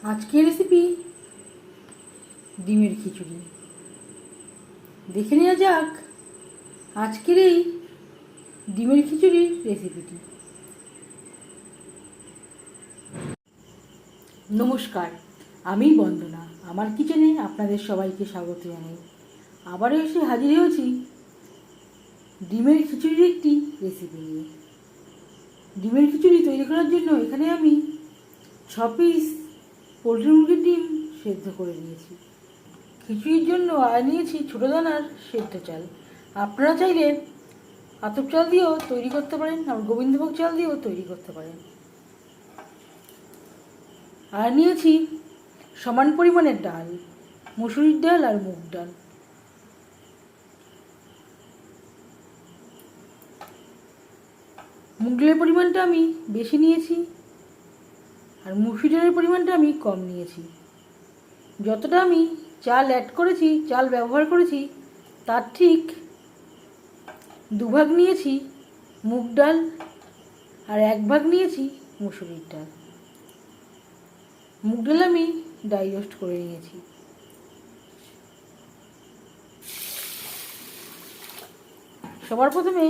আজকের রেসিপি ডিমের খিচুড়ি। দেখে নেওয়া যাক আজকের এই ডিমের খিচুড়ির রেসিপিটি। নমস্কার, আমি বন্দনা। আমার কিচেনে আপনাদের সবাইকে স্বাগত জানাই। আবারও এসে হাজির হয়েছি ডিমের খিচুড়ির একটি রেসিপি নিয়ে। ডিমের খিচুড়ি তৈরি করার জন্য এখানে আমি 6 পিস পোলট্রি মুরগির ডিম সেদ্ধ করে নিয়েছি। খিচুড়ির জন্য নিয়েছি ছোটো দানার সেদ্ধ চাল। আপনারা চাইলে আতপ চাল দিয়েও তৈরি করতে পারেন, আর গোবিন্দভোগ চাল দিয়েও তৈরি করতে পারেন। আর নিয়েছি সমান পরিমাণের ডাল, মসুরির ডাল আর মুগ ডাল। মুগ ডালের পরিমাণটা আমি বেশি নিয়েছি আর মসুরি ডালের পরিমাণটা আমি কম নিয়েছি। যতটা আমি চাল অ্যাড করেছি, চাল ব্যবহার করেছি, তার ঠিক 2 ভাগ নিয়েছি মুগ ডাল আর 1 ভাগ নিয়েছি মসুরির ডাল। মুগ ডাল আমি ড্রাই রোস্ট করে নিয়েছি। সবার প্রথমে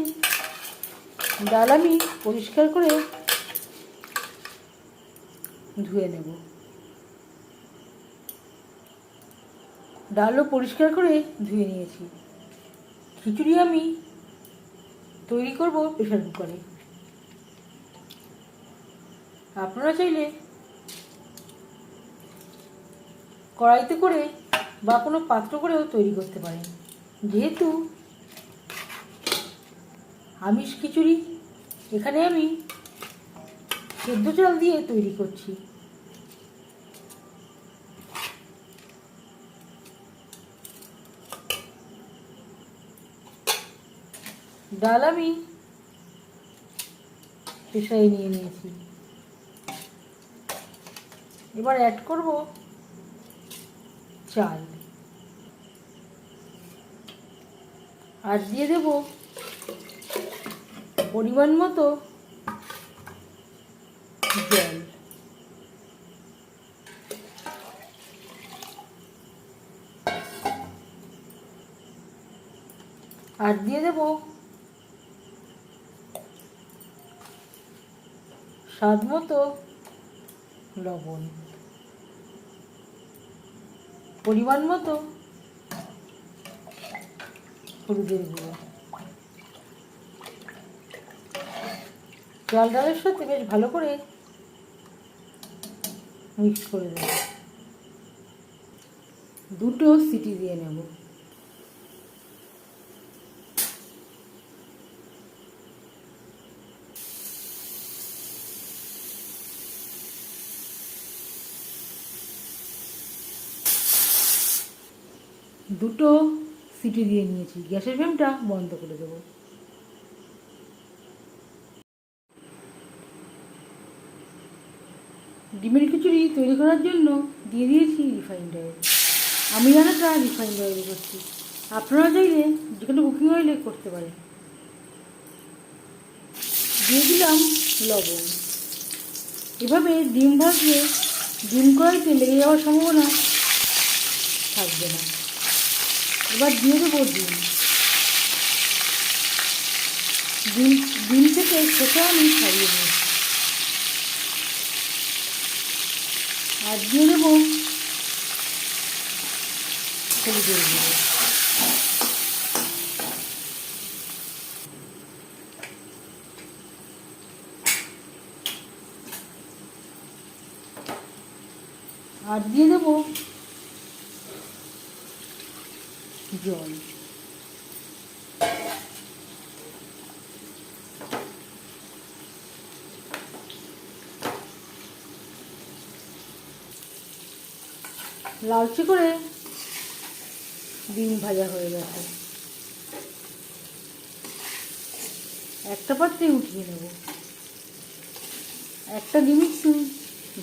ডাল আমি পরিষ্কার করে ধুয়ে নেব। ডালও পরিষ্কার করে ধুয়ে নিয়েছি। খিচুড়ি আমি তৈরি করব প্রেসার কুকারে। আপনারা চাইলে কড়াইতে করে বা কোনো পাত্র করেও তৈরি করতে পারেন। যেহেতু আমিষ খিচুড়ি, এখানে আমি সেদ্ধ চাল দিয়ে তৈরি করছি। ডাল আমি প্রেসারে নিয়ে নিয়েছি। এবার অ্যাড করব চাল আর দিয়ে দেব পরিমাণ মতো জল। আর দিয়ে দেব স্বাদ মতো লবণ, পরিমাণ মতো হলুদের গুঁড়ো। চাল ডালের সাথে বেশ ভালো করে মিক্স করে দেব। 2টো সিটি দিয়ে নেব। দুটো সিটি দিয়ে নিয়েছি। গ্যাসের ফ্লেমটা বন্ধ করে দেব। ডিমের খিচুড়ি তৈরি করার জন্য দিয়ে দিয়েছি রিফাইন্ড অয়েল। আমি রান্নাটা রিফাইন্ড অয়েলে করছি, আপনারা চাইলে যে কোনো কুকিং অয়েলে করতে পারেন। দিয়ে দিলাম লবণ। এভাবে ডিম ভাজলে ডিম কড়াইতে লেগে যাওয়ার সম্ভাবনা থাকবে না। এবার দিয়ে দেবো ডিম। ডিম থেকে সেটা আমি ছাড়িয়ে নিয়েছি। আর দিয়ে দেবো হলুদের গুঁড়ো। আর দিয়ে দেবো জল। লালচে করে ডিম ভাজা হয়ে গেছে। একটা পাত্রে উঠিয়ে নেব। একটা ডিম একটু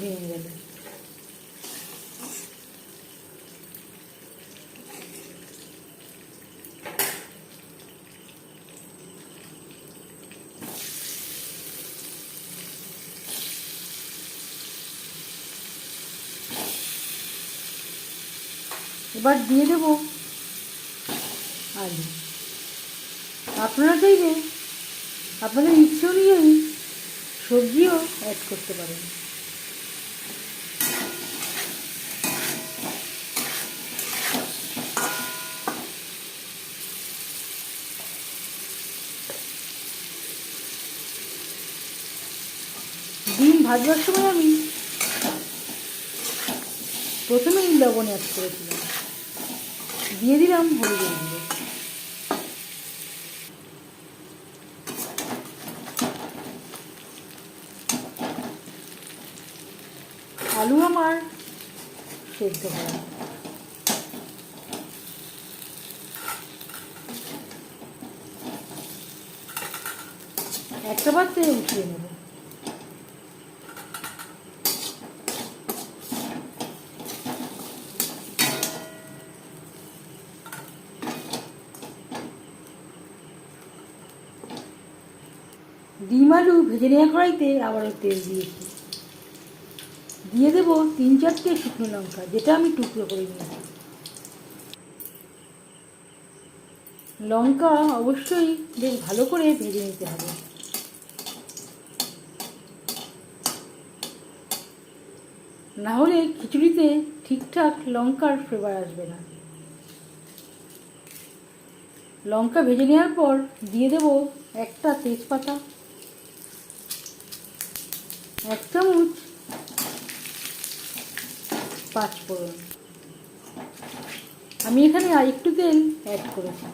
ভেঙে গেল। এবার দিয়ে দেব আলু। আপনারা চাইলে আপনাদের ইচ্ছে অনুযায়ী সবজিও অ্যাড করতে পারেন। ডিম ভাজবার সময় আমি প্রথমেই লবণ অ্যাড করেছিলাম, দিয়ে দিলাম হলুদের গুঁড়ো। আলু আমার সেদ্ধ করা। একটা পাত্রে উঠিয়ে নেব। ডিম আলু ভেজে নেওয়া কড়াইতে আবারও তেল দিয়েছি, দিয়ে দেব 3-4টে শুকনো লঙ্কা, যেটা আমি টুকরো করে নিয়েছি। লঙ্কা অবশ্যই বেশ ভালো করে ভেজে নিতে হবে, না হলে খিচুড়িতে ঠিকঠাক লঙ্কার ফ্লেভার আসবে না। লঙ্কা ভেজে নেওয়ার পর দিয়ে দেব একটা তেজপাতা, 1 চামচ পাঁচফোড়ন। আমি এখানে আর একটু তেল অ্যাড করেছি।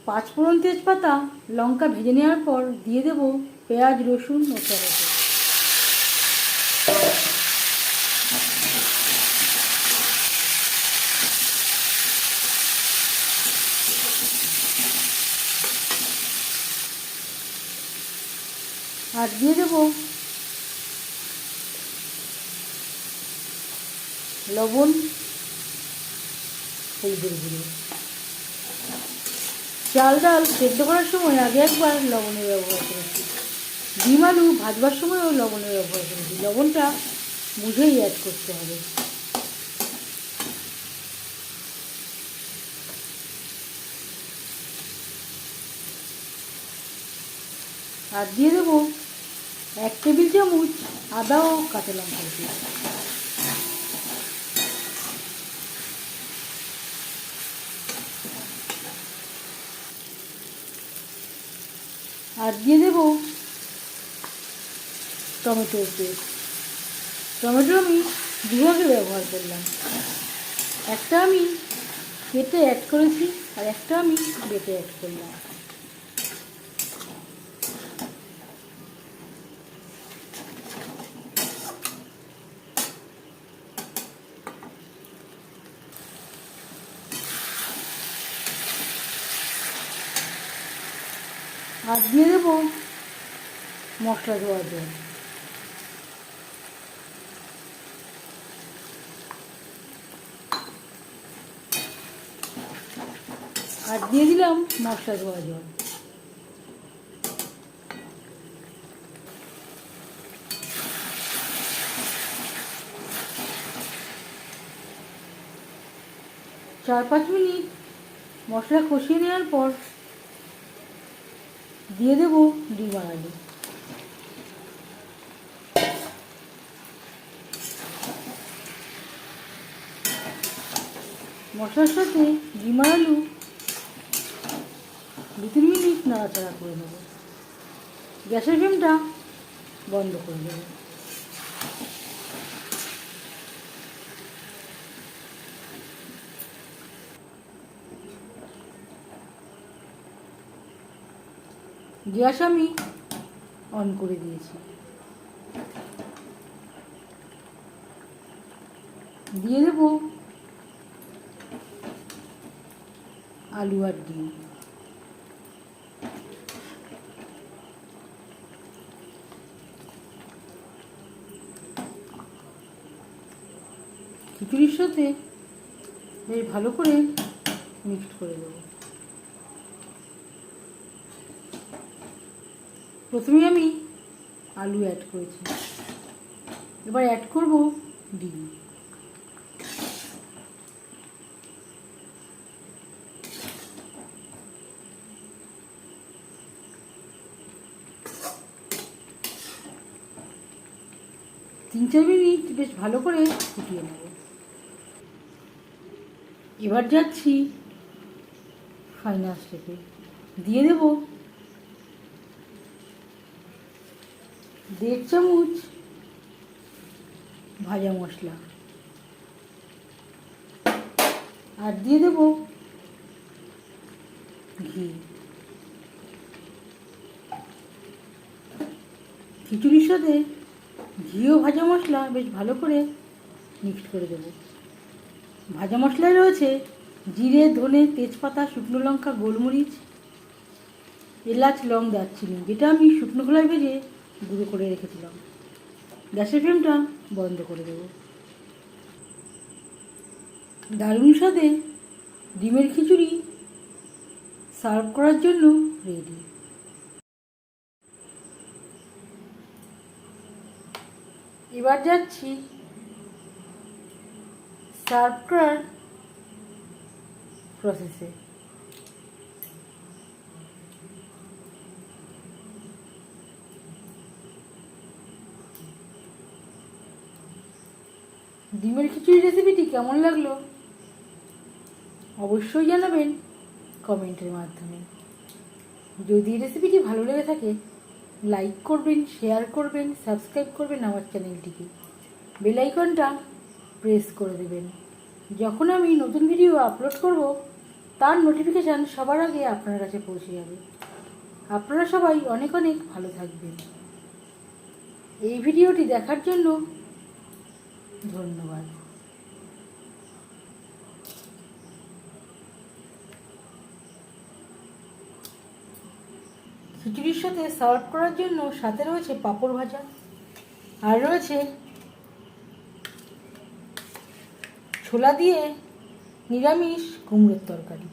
পাঁচফোড়ন, তেজপাতা, লঙ্কা ভেজে নেওয়ার পর দিয়ে দেব পেঁয়াজ, রসুন ও টমেটো। আর দিয়ে দেব লবণ, হলুদের গুঁড়ো। চাল ডাল সেদ্ধ করার সময় আগে একবার লবণের ব্যবহার করেছি, ডিম আলু ভাজবার সময়ও লবণের ব্যবহার করেছি। লবণটা বুঝেই অ্যাড করতে হবে। আর দিয়ে দেবো 1 টেবিল চামচ আদা ও কাঁচা লঙ্কা দিয়ে। আর দিয়ে দেবো টমেটোর পেস্ট। টমেটো আমি দুভাবে ব্যবহার করলাম, একটা আমি কেটে অ্যাড করেছি আর একটা আমি বেটে অ্যাড করলাম। আর দিয়ে দেবো মশলা ধোয়া জল। আর দিয়ে দিলাম মশলা ধোয়া জল। চার 5 মিনিট মশলা কষিয়ে নেওয়ার পর দিয়ে দেব ডিম আর আলু। মশলার সাথে ডিম আর আলু 2-3 মিনিট নাড়াচাড়া করে নেব। গ্যাসের ফ্লেমটা বন্ধ করে দেব। গ্যাস আমি অন করে দিয়েছি। দিয়ে দেব আলু আর ডিম। খিচুড়ির সাথে বেশ ভালো করে মিক্সড করে দেব। প্রথমে আমি আলু অ্যাড করেছি, এবার অ্যাড করব ডিম। তিন চার মিনিট বেশ ভালো করে ফুটিয়ে নেব। এবার যাচ্ছি ফাইনাল স্টেপে। দিয়ে দেব 1.5 চামচ ভাজা মশলা, আর দিয়ে দেব ঘি। খিচুড়ির সাথে ঘি ও ভাজা মশলা বেশ ভালো করে মিক্সড করে দেব। ভাজা মশলায় রয়েছে জিরে, ধনে, তেজপাতা, শুকনো লঙ্কা, গোলমরিচ, এলাচ, লং, দারচিনি, যেটা আমি শুকনো খোলায় ভেজে গুঁড়ো করে রেখেছিলাম। গ্যাসের ফ্লেমটা বন্ধ করে দেব। দারুণ স্বাদে ডিমের খিচুড়ি সার্ভ করার জন্য রেডি। এবার যাচ্ছি সার্ভ করার প্রসেসে। ডিমের খিচুড়ি রেসিপিটি কেমন লাগলো অবশ্যই জানাবেন কমেন্টের মাধ্যমে। যদি রেসিপিটি ভালো লেগে থাকে লাইক করবেন, শেয়ার করবেন, সাবস্ক্রাইব করবেন আমার চ্যানেলটিকে। বেল আইকনটা প্রেস করে দেবেন। যখন আমি নতুন ভিডিও আপলোড করব তার নোটিফিকেশান সবার আগে আপনার কাছে পৌঁছে যাবে। আপনারা সবাই অনেক অনেক ভালো থাকবেন। এই ভিডিওটি দেখার জন্য ধন্যবাদ। খিচুড়ির সাথে সার্ভ করার জন্য সাথে রয়েছে পাঁপড় ভাজা, আর রয়েছে ছোলা দিয়ে নিরামিষ কুমড়োর তরকারি।